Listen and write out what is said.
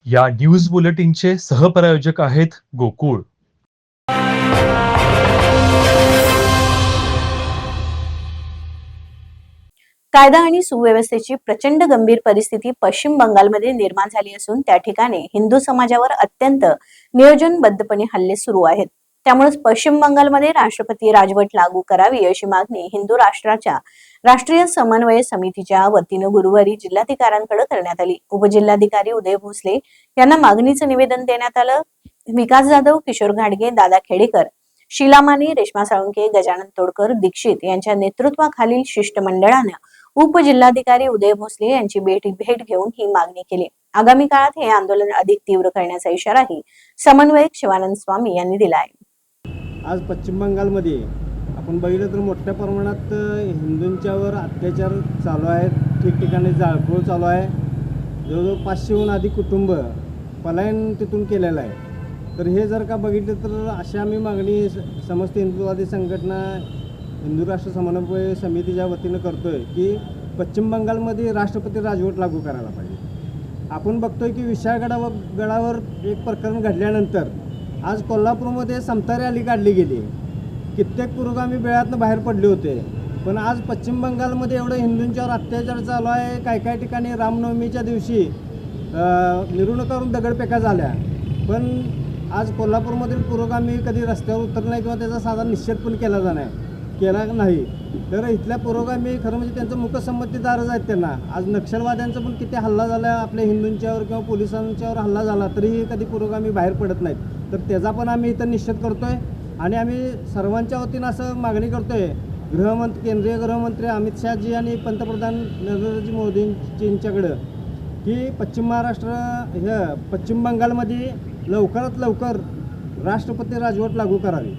या न्यूज बुलेटिनचे सहप्रायोजक आहेत गोकुळ. कायदा आणि सुव्यवस्थेची प्रचंड गंभीर परिस्थिती पश्चिम बंगालमध्ये निर्माण झाली असून त्या ठिकाणी हिंदू समाजावर अत्यंत नियोजनबद्धपणे हल्ले सुरू आहेत. त्यामुळे पश्चिम बंगालमध्ये राष्ट्रपती राजवट लागू करावी अशी मागणी हिंदू राष्ट्राच्या राष्ट्रीय समन्वय समितीच्या वतीनं गुरुवारी जिल्हाधिकाऱ्यांकडे करण्यात आली. उपजिल्हाधिकारी उदय भोसले यांना मागणीचं निवेदन देण्यात आलं. विकास जाधव, किशोर घाडगे, दादा खेडेकर, शीला माने, रेश्मा साळुंखे, गजानन तोडकर, दीक्षित यांच्या नेतृत्वाखालील शिष्टमंडळानं उपजिल्हाधिकारी उदय भोसले यांची भेट घेऊन ही मागणी केली. आगामी काळात हे आंदोलन अधिक तीव्र करण्याचा इशाराही समन्वयक शिवानंद स्वामी यांनी दिला आहे. आज पश्चिम बंगालमध्ये आपण बघितलं तर मोठ्या प्रमाणात हिंदूंच्यावर अत्याचार चालू आहेत. ठिकठिकाणी जाळपोळ चालू आहे. जवळजवळ 500हून अधिक कुटुंब पलायन तिथून केलेलं आहे. तर हे जर का बघितलं तर अशी आम्ही मागणी समस्त हिंदुवादी संघटना हिंदू राष्ट्र समन्वय समितीच्या वतीनं करतोय की पश्चिम बंगालमध्ये राष्ट्रपती राजवट लागू करायला पाहिजे. आपण बघतोय की विशाळगडावर एक प्रकरण घडल्यानंतर आज कोल्हापूरमध्ये समता रॅली काढली गेली. कित्येक पुरोगामी बेळातनं बाहेर पडले होते. पण आज पश्चिम बंगालमध्ये एवढं हिंदूंच्यावर अत्याचार चालू आहे. काही ठिकाणी रामनवमीच्या दिवशी मिरवणुकावरून दगडफेका झाल्या. पण आज कोल्हापूरमधील पुरोगामी कधी रस्त्यावर उतरला नाही किंवा त्याचा साधा निषेध पण केला नाही. तर इथल्या पुरोगामी खरं म्हणजे त्यांचं मुकसंमतीदारच आहेत. त्यांना आज नक्षलवाद्यांचा पण किती हल्ला झाला आपल्या हिंदूंच्यावर किंवा पोलिसांच्यावर हल्ला झाला तरीही कधी पुरोगामी बाहेर पडत नाहीत. तर त्याचा पण आम्ही इथं निषेध करतोय आणि आम्ही सर्वांच्या वतीनं असं मागणी करतोय केंद्रीय गृहमंत्री अमित शहाजी आणि पंतप्रधान नरेंद्रजी मोदींच्याकडं की पश्चिम बंगालमध्ये लवकरात लवकर राष्ट्रपती राजवट लागू करावी.